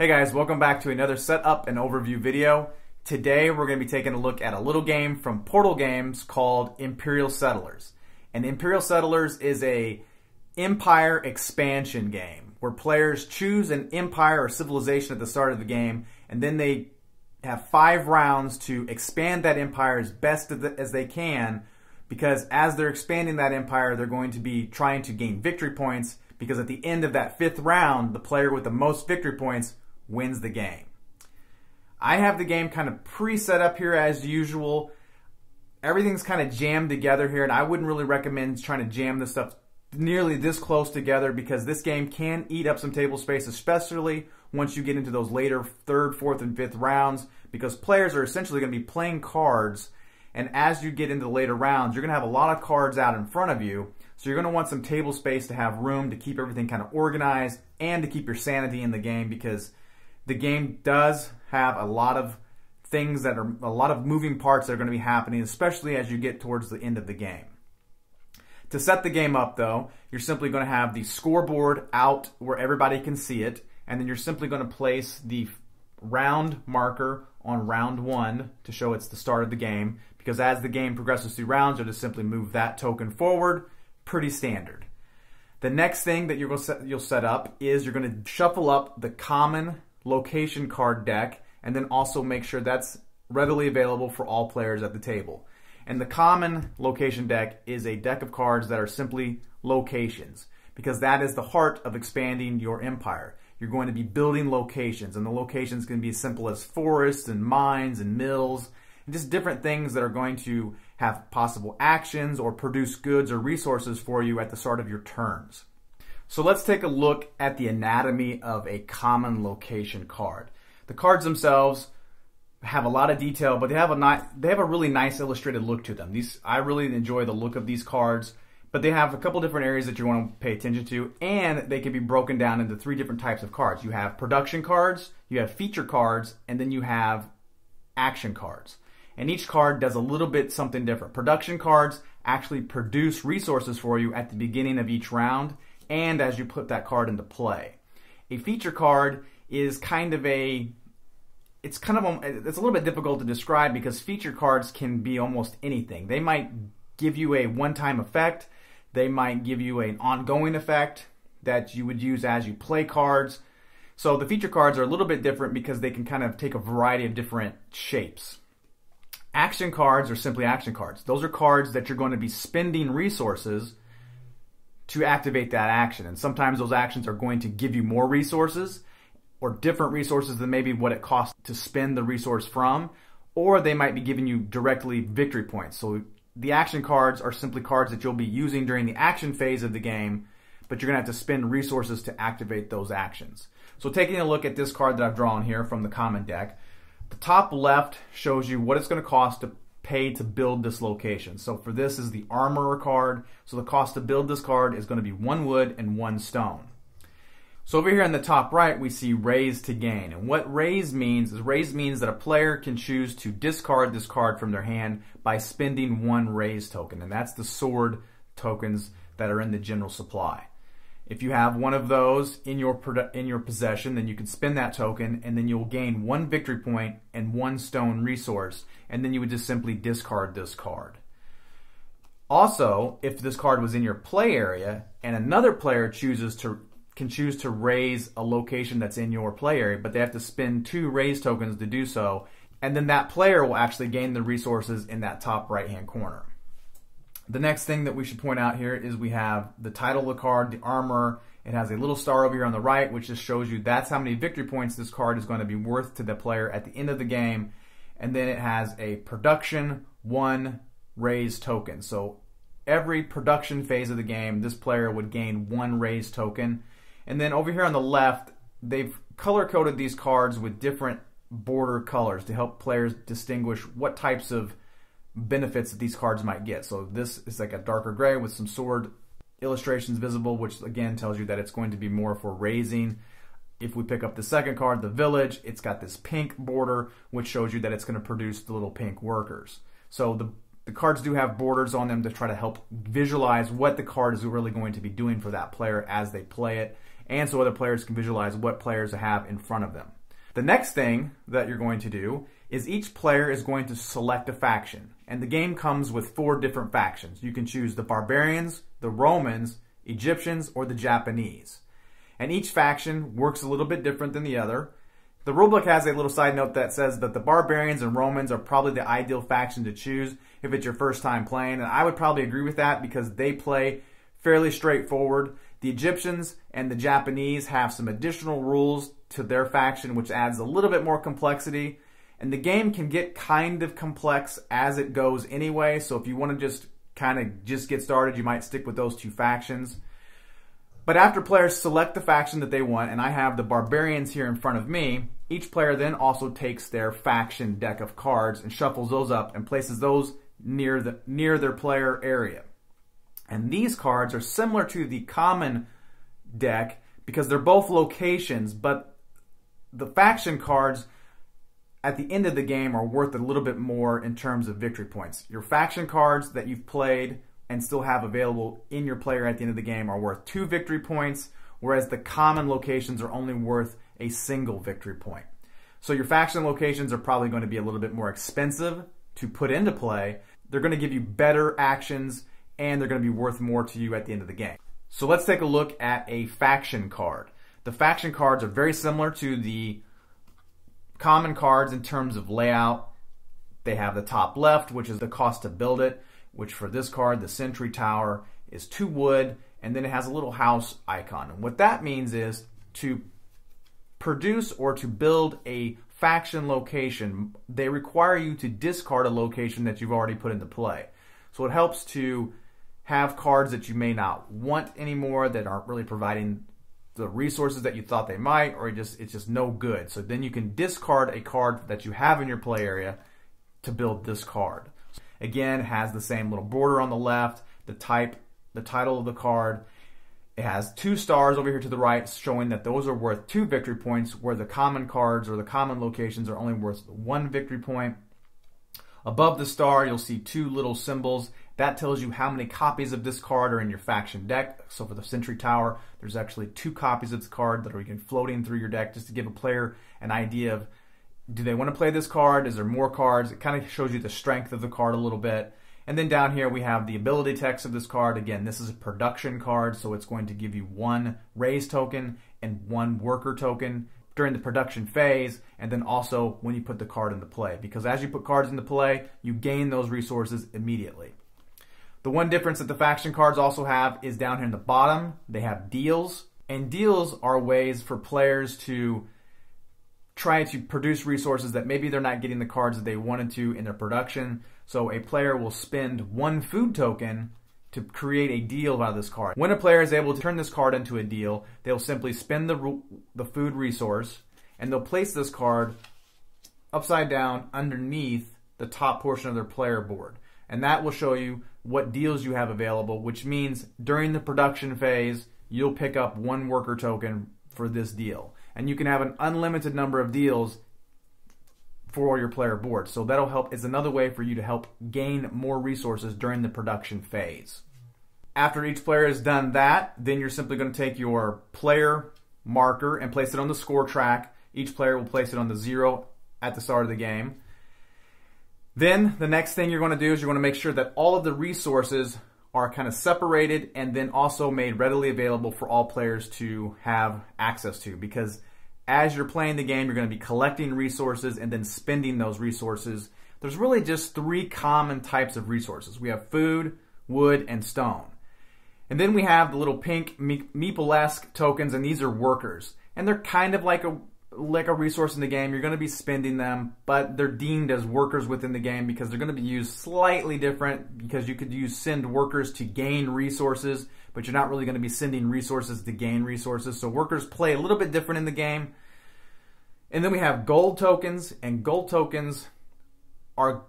Hey guys, welcome back to another setup and overview video. Today we're going to be taking a look at a little game from Portal Games called Imperial Settlers. And Imperial Settlers is a empire expansion game where players choose an empire or civilization at the start of the game, and then they have 5 rounds to expand that empire as best as they can, because as they're expanding that empire, they're going to be trying to gain victory points, because at the end of that 5th round, the player with the most victory points wins the game. I have the game kind of pre-set up here as usual. Everything's kind of jammed together here, and I wouldn't really recommend trying to jam this stuff nearly this close together, because this game can eat up some table space, especially once you get into those later 3rd, 4th, and 5th rounds, because players are essentially going to be playing cards, and as you get into the later rounds, you're going to have a lot of cards out in front of you, so you're going to want some table space to have room to keep everything kind of organized and to keep your sanity in the game, because the game does have a lot of things that are a lot of moving parts that are going to be happening, especially as you get towards the end of the game. To set the game up, though, you're simply going to have the scoreboard out where everybody can see it, and then you're simply going to place the round marker on round 1 to show it's the start of the game, because as the game progresses through rounds, you'll just simply move that token forward. Pretty standard. The next thing that you'll set up is you're going to shuffle up the common location card deck, and then also make sure that's readily available for all players at the table. And the common location deck is a deck of cards that are simply locations, because that is the heart of expanding your empire. You're going to be building locations, and the locations can be as simple as forests and mines and mills, and just different things that are going to have possible actions or produce goods or resources for you at the start of your turns. So let's take a look at the anatomy of a common location card. The cards themselves have a lot of detail, but they have a really nice illustrated look to them. I really enjoy the look of these cards, but they have a couple different areas that you want to pay attention to, and they can be broken down into 3 different types of cards. You have production cards, you have feature cards, and then you have action cards. And each card does a little bit something different. Production cards actually produce resources for you at the beginning of each round and as you put that card into play. A feature card is it's a little bit difficult to describe, because feature cards can be almost anything. They might give you a one-time effect. They might give you an ongoing effect that you would use as you play cards. So the feature cards are a little bit different because they can kind of take a variety of different shapes. Action cards are simply action cards. Those are cards that you're going to be spending resources to activate that action. And sometimes those actions are going to give you more resources, or different resources than maybe what it costs to spend the resource from, or they might be giving you directly victory points. So the action cards are simply cards that you'll be using during the action phase of the game, but you're going to have to spend resources to activate those actions. So taking a look at this card that I've drawn here from the common deck, the top left shows you what it's going to cost to pay to build this location. So for this is the armorer card. So the cost to build this card is going to be 1 wood and 1 stone. So over here in the top right, we see raise to gain. And what raise means that a player can choose to discard this card from their hand by spending 1 raise token. And that's the sword tokens that are in the general supply. If you have one of those in your possession, then you can spend that token, and then you'll gain 1 victory point and 1 stone resource, and then you would just simply discard this card. Also, if this card was in your play area and another player can choose to raise a location that's in your play area, but they have to spend 2 raise tokens to do so, and then that player will actually gain the resources in that top right-hand corner. The next thing that we should point out here is we have the title of the card, the armor. It has a little star over here on the right, which just shows you that's how many victory points this card is going to be worth to the player at the end of the game. And then it has a production 1 raise token. So every production phase of the game, this player would gain 1 raise token. And then over here on the left, they've color-coded these cards with different border colors to help players distinguish what types of benefits that these cards might get. So this is like a darker gray with some sword illustrations visible, which again tells you that it's going to be more for raising. If we pick up the second card, the village, it's got this pink border, which shows you that it's going to produce the little pink workers. So the cards do have borders on them to try to help visualize what the card is really going to be doing for that player as they play it. and so other players can visualize what players have in front of them. The next thing that you're going to do is each player is going to select a faction. And the game comes with 4 different factions. You can choose the Barbarians, the Romans, Egyptians, or the Japanese. And each faction works a little bit different than the other. The rulebook has a little side note that says that the Barbarians and Romans are probably the ideal faction to choose if it's your first time playing. And I would probably agree with that because they play fairly straightforward. The Egyptians and the Japanese have some additional rules to their faction, which adds a little bit more complexity. And the game can get kind of complex as it goes anyway. So if you want to just get started, you might stick with those 2 factions. But after players select the faction that they want, and I have the Barbarians here in front of me, each player then also takes their faction deck of cards and shuffles those up and places those near their player area. And these cards are similar to the common deck because they're both locations, but the faction cards at the end of the game are worth a little bit more in terms of victory points. Your faction cards that you've played and still have available in your player at the end of the game are worth 2 victory points, whereas the common locations are only worth a single victory point. So your faction locations are probably going to be a little bit more expensive to put into play. They're going to give you better actions, and they're going to be worth more to you at the end of the game. So let's take a look at a faction card. The faction cards are very similar to the common cards in terms of layout. They have the top left, which is the cost to build it, which for this card, the Sentry Tower, is 2 wood, and then it has a little house icon. And what that means is to produce or to build a faction location, they require you to discard a location that you've already put into play. So it helps to have cards that you may not want anymore, that aren't really providing the resources that you thought they might, or it's just no good. So then you can discard a card that you have in your play area to build this card. Again, it has the same little border on the left, the title of the card. It has 2 stars over here to the right, showing that those are worth 2 victory points, where the common cards or the common locations are only worth 1 victory point. Above the star, you'll see 2 little symbols. That tells you how many copies of this card are in your faction deck. So for the Sentry Tower, there's actually 2 copies of this card that are floating through your deck, just to give a player an idea of, do they want to play this card? Is there more cards? It kind of shows you the strength of the card a little bit. And then down here we have the ability text of this card. Again, this is a production card, so it's going to give you 1 raise token and 1 worker token during the production phase, and then also when you put the card into play. Because as you put cards into play, you gain those resources immediately. The one difference that the faction cards also have is down here in the bottom, they have deals. And deals are ways for players to try to produce resources that maybe they're not getting the cards that they wanted to in their production. So a player will spend 1 food token to create a deal out of this card. When a player is able to turn this card into a deal, they'll simply spend the food resource, and they'll place this card upside down underneath the top portion of their player board. And that will show you what deals you have available, which means during the production phase, you'll pick up 1 worker token for this deal. And you can have an unlimited number of deals for your player board. So that'll help. It's another way for you to help gain more resources during the production phase. After each player has done that, then you're simply going to take your player marker and place it on the score track. Each player will place it on the 0 at the start of the game. Then the next thing you're going to do is you're going to make sure that all of the resources are kind of separated and then also made readily available for all players to have access to. Because as you're playing the game, you're going to be collecting resources and then spending those resources. There's really just 3 common types of resources. We have food, wood, and stone. And then we have the little pink meeple-esque tokens, and these are workers. And they're kind of like a resource in the game. You're going to be spending them, but they're deemed as workers within the game because they're going to be used slightly different, because you could send workers to gain resources, but you're not really going to be sending resources to gain resources. So workers play a little bit different in the game. And then we have gold tokens, and gold tokens are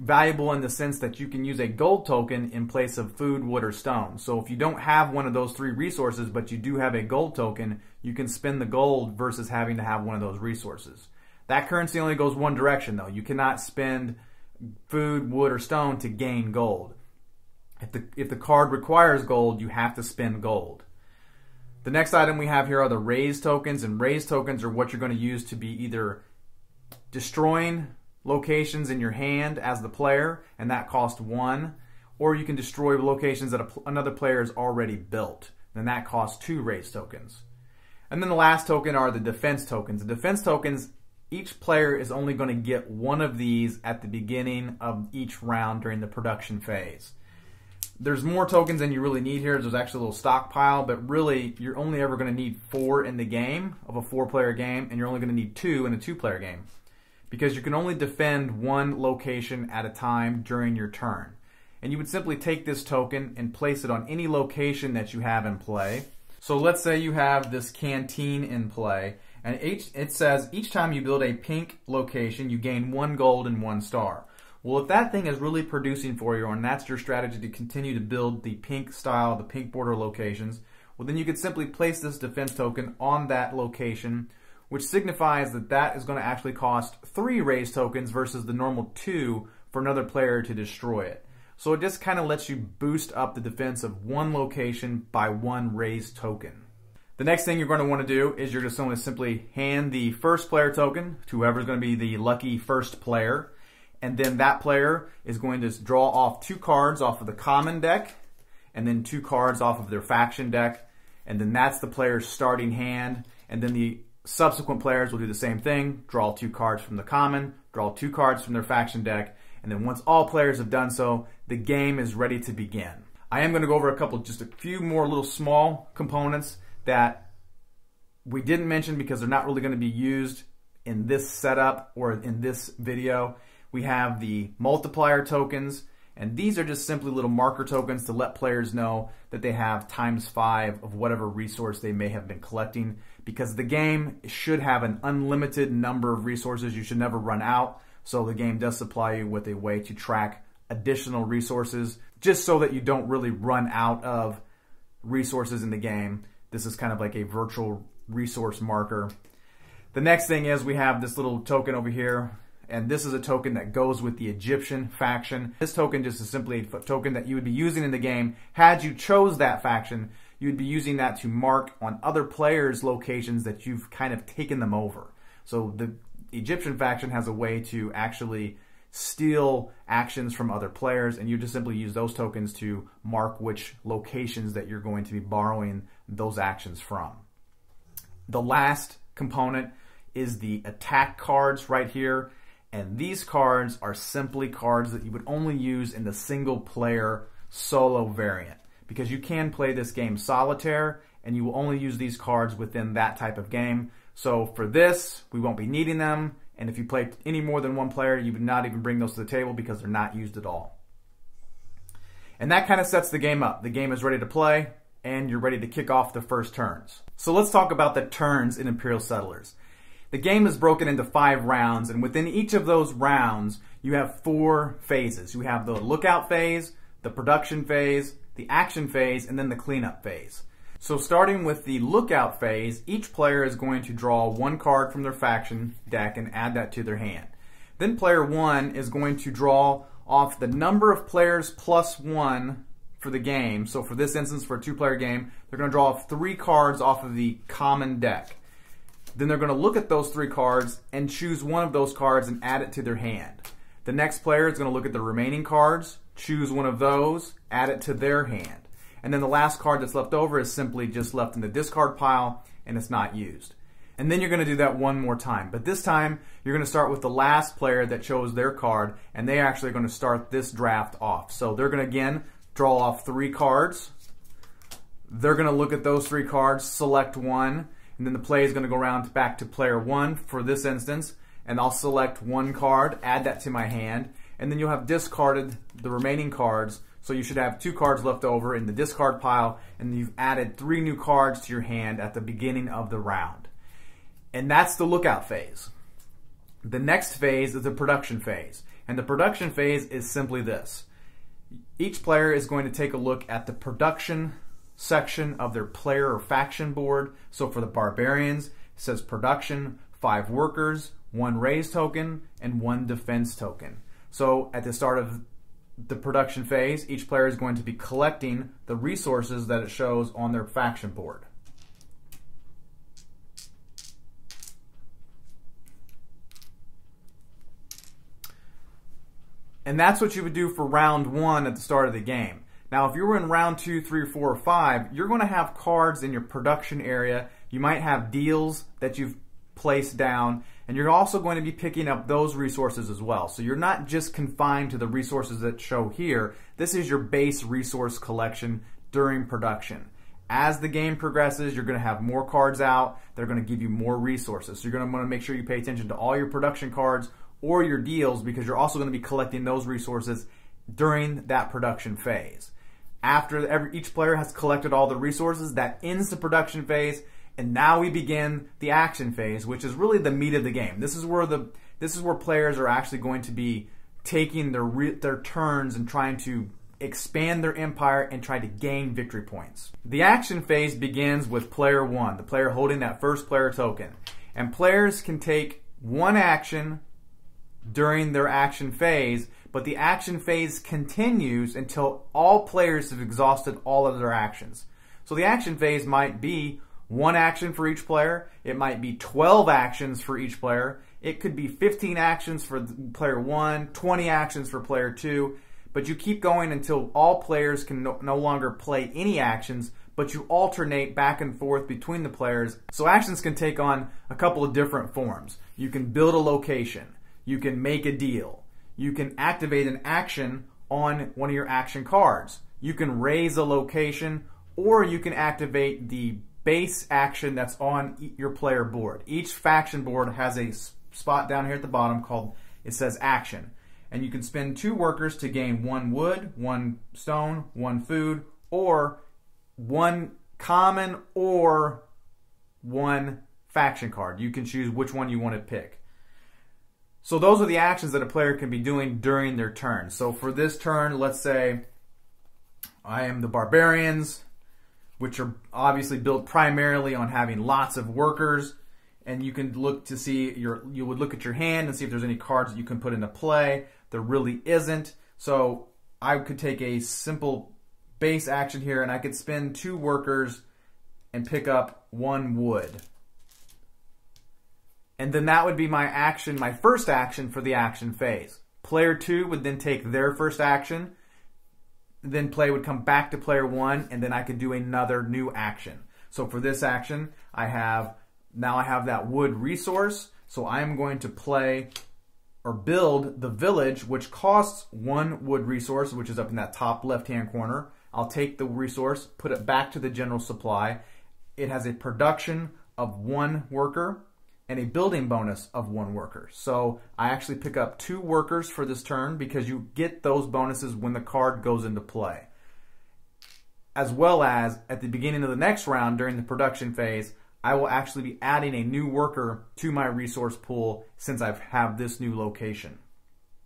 valuable in the sense that you can use a gold token in place of food, wood, or stone. So if you don't have one of those 3 resources, but you do have a gold token, you can spend the gold versus having to have one of those resources. That currency only goes one direction, though. You cannot spend food, wood, or stone to gain gold. If the card requires gold, you have to spend gold. The next item we have here are the raise tokens, and raise tokens are what you're going to use to be either destroying locations in your hand as the player, and that costs 1, or you can destroy locations that another player has already built, and that costs 2 raise tokens. And then the last token are the defense tokens. The defense tokens, each player is only going to get 1 of these at the beginning of each round during the production phase. There's more tokens than you really need here. There's actually a little stockpile, but really you're only ever going to need 4 in the game of a 4-player game, and you're only going to need 2 in a 2-player game, because you can only defend 1 location at a time during your turn. And you would simply take this token and place it on any location that you have in play. So let's say you have this canteen in play, and it says each time you build a pink location, you gain 1 gold and 1 star. Well, if that thing is really producing for you, and that's your strategy to continue to build the pink style, the pink border locations, well, then you could simply place this defense token on that location, which signifies that that is going to actually cost 3 raise tokens versus the normal 2 for another player to destroy it. So it just kind of lets you boost up the defense of 1 location by 1 raise token. The next thing you're going to want to do is you're just going to simply hand the first player token to whoever's going to be the lucky first player. And then that player is going to draw off 2 cards off of the common deck, and then 2 cards off of their faction deck, and then that's the player's starting hand. And then the subsequent players will do the same thing, draw 2 cards from the common, draw 2 cards from their faction deck, and then once all players have done so, the game is ready to begin. I am going to go over just a few more little small components that we didn't mention because they're not really going to be used in this setup or in this video. We have the multiplier tokens, and these are just simply little marker tokens to let players know that they have ×5 of whatever resource they may have been collecting, because the game should have an unlimited number of resources. You should never run out, so the game does supply you with a way to track additional resources just so that you don't really run out of resources in the game. This is kind of like a virtual resource marker. The next thing is we have this little token over here, and this is a token that goes with the Egyptian faction. This token just is simply a token that you would be using in the game. Had you chose that faction, you would be using that to mark on other players' locations that you've kind of taken them over. So the Egyptian faction has a way to actually steal actions from other players, and you just simply use those tokens to mark which locations that you're going to be borrowing those actions from. The last component is the attack cards right here. And these cards are simply cards that you would only use in the single player solo variant, because you can play this game solitaire and you will only use these cards within that type of game. So for this, we won't be needing them, and if you play any more than 1 player, you would not even bring those to the table because they're not used at all. And that kind of sets the game up. The game is ready to play, and you're ready to kick off the first turns. So let's talk about the turns in Imperial Settlers. The game is broken into 5 rounds, and within each of those rounds, you have 4 phases. You have the lookout phase, the production phase, the action phase, and then the cleanup phase. So starting with the lookout phase, each player is going to draw 1 card from their faction deck and add that to their hand. Then player 1 is going to draw off the number of players plus 1 for the game. So for this instance, for a 2-player game, they're going to draw off 3 cards off of the common deck. Then they're going to look at those 3 cards and choose 1 of those cards and add it to their hand. The next player is going to look at the remaining cards, choose 1 of those, add it to their hand. And then the last card that's left over is simply just left in the discard pile and it's not used. And then you're going to do that 1 more time. But this time, you're going to start with the last player that chose their card, and they actually are going to start this draft off. So they're going to, again, draw off 3 cards. They're going to look at those 3 cards, select 1, and then the play is going to go around back to player 1 for this instance, and I'll select 1 card, add that to my hand, and then you'll have discarded the remaining cards, so you should have 2 cards left over in the discard pile, and you've added 3 new cards to your hand at the beginning of the round. And that's the lookout phase. The next phase is the production phase, and the production phase is simply this. Each player is going to take a look at the production section of their player or faction board. So for the barbarians, it says production, 5 workers, 1 raise token, and 1 defense token. So at the start of the production phase, each player is going to be collecting the resources that it shows on their faction board. And that's what you would do for round 1 at the start of the game. Now, if you were in round 2, 3, 4, or 5, you're going to have cards in your production area. You might have deals that you've placed down, and you're also going to be picking up those resources as well. So you're not just confined to the resources that show here. This is your base resource collection during production. As the game progresses, you're going to have more cards out. They're going to give you more resources. So you're going to want to make sure you pay attention to all your production cards or your deals, because you're also going to be collecting those resources during that production phase. After each player has collected all the resources, that ends the production phase, and now we begin the action phase, which is really the meat of the game. This is where players are actually going to be taking their turns and trying to expand their empire and try to gain victory points. The action phase begins with player 1, the player holding that first player token. And players can take one action during their action phase, but the action phase continues until all players have exhausted all of their actions. So the action phase might be 1 action for each player. It might be 12 actions for each player. It could be 15 actions for player 1, 20 actions for player 2. But you keep going until all players can no longer play any actions, but you alternate back and forth between the players. So actions can take on a couple of different forms. You can build a location. You can make a deal. You can activate an action on one of your action cards. You can raise a location, or you can activate the base action that's on your player board. Each faction board has a spot down here at the bottom called, it says action. And you can spend 2 workers to gain 1 wood, 1 stone, 1 food, or 1 common or 1 faction card. You can choose which one you want to pick. So those are the actions that a player can be doing during their turn. So for this turn, let's say I am the barbarians, which are obviously built primarily on having lots of workers. And you can look to see, you would look at your hand and see if there's any cards that you can put into play. There really isn't. So I could take a simple base action here, and I could spend 2 workers and pick up 1 wood. And then that would be my action, my first action for the action phase. Player 2 would then take their first action. Then play would come back to player 1, and then I could do another new action. So for this action, now I have that wood resource. So I am going to play or build the village, which costs 1 wood resource, which is up in that top left-hand corner. I'll take the resource, put it back to the general supply. It has a production of 1 worker and a building bonus of 1 worker. So I actually pick up 2 workers for this turn, because you get those bonuses when the card goes into play. As well as at the beginning of the next round during the production phase, I will actually be adding a new worker to my resource pool since I have this new location.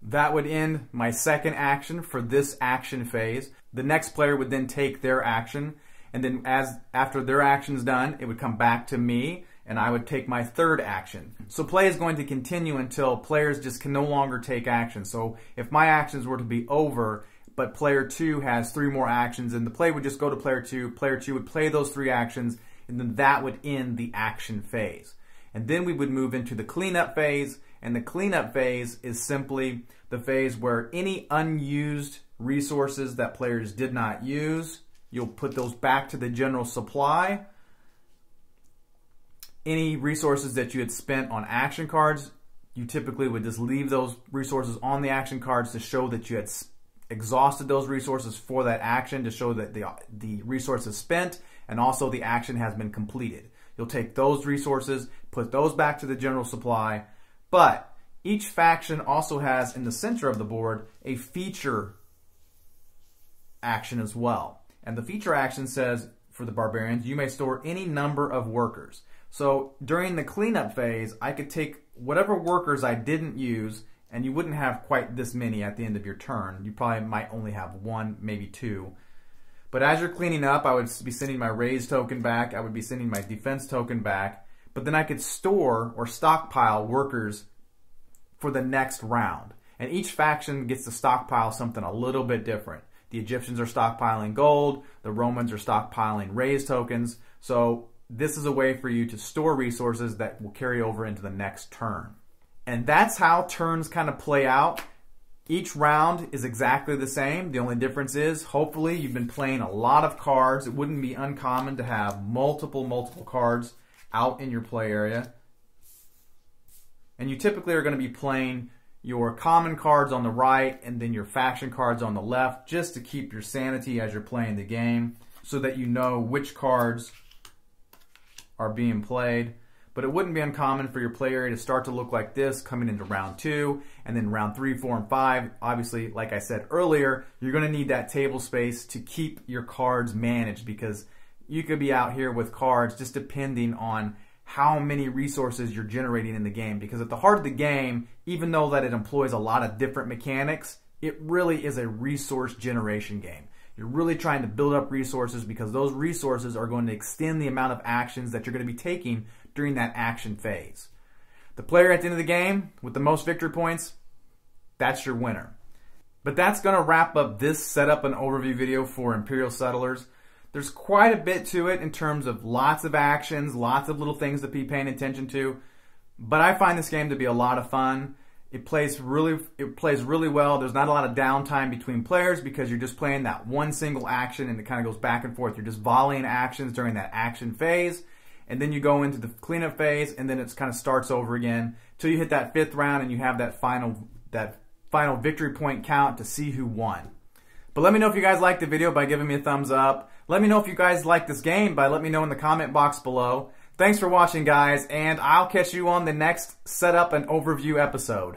That would end my second action for this action phase. The next player would then take their action, and then after their action is done, it would come back to me, and I would take my third action. So play is going to continue until players just can no longer take action. So if my actions were to be over, but player 2 has 3 more actions, and the play would just go to player 2 would play those 3 actions, and then that would end the action phase. And then we would move into the cleanup phase, and the cleanup phase is simply the phase where any unused resources that players did not use, you'll put those back to the general supply. Any resources that you had spent on action cards, you typically would just leave those resources on the action cards to show that you had exhausted those resources for that action, to show that the resource is spent and also the action has been completed. You'll take those resources, put those back to the general supply, but each faction also has in the center of the board a feature action as well. And the feature action says, for the barbarians, you may store any number of workers. So during the cleanup phase, I could take whatever workers I didn't use, and you wouldn't have quite this many at the end of your turn. You probably might only have 1, maybe 2. But as you're cleaning up, I would be sending my raise token back. I would be sending my defense token back. But then I could store or stockpile workers for the next round. And each faction gets to stockpile something a little bit different. The Egyptians are stockpiling gold. The Romans are stockpiling raise tokens. So this is a way for you to store resources that will carry over into the next turn. And that's how turns kind of play out. Each round is exactly the same. The only difference is, hopefully, you've been playing a lot of cards. It wouldn't be uncommon to have multiple cards out in your play area. And you typically are going to be playing your common cards on the right and then your faction cards on the left, just to keep your sanity as you're playing the game so that you know which cards are being played. But it wouldn't be uncommon for your play area to start to look like this coming into round 2, and then round 3, 4, and 5. Obviously, like I said earlier, you're going to need that table space to keep your cards managed, because you could be out here with cards just depending on how many resources you're generating in the game. Because at the heart of the game, even though that it employs a lot of different mechanics, it really is a resource generation game. You're really trying to build up resources, because those resources are going to extend the amount of actions that you're going to be taking during that action phase. The player at the end of the game with the most victory points, that's your winner. But that's going to wrap up this setup and overview video for Imperial Settlers. There's quite a bit to it in terms of lots of actions, lots of little things to be paying attention to. But I find this game to be a lot of fun. It plays really well. There's not a lot of downtime between players, because you're just playing that one single action and it kind of goes back and forth. You're just volleying actions during that action phase, and then you go into the cleanup phase, and then it kind of starts over again till you hit that 5th round and you have that final victory point count to see who won. But let me know if you guys liked the video by giving me a thumbs up. Let me know if you guys like this game by letting me know in the comment box below. Thanks for watching, guys, and I'll catch you on the next setup and overview episode.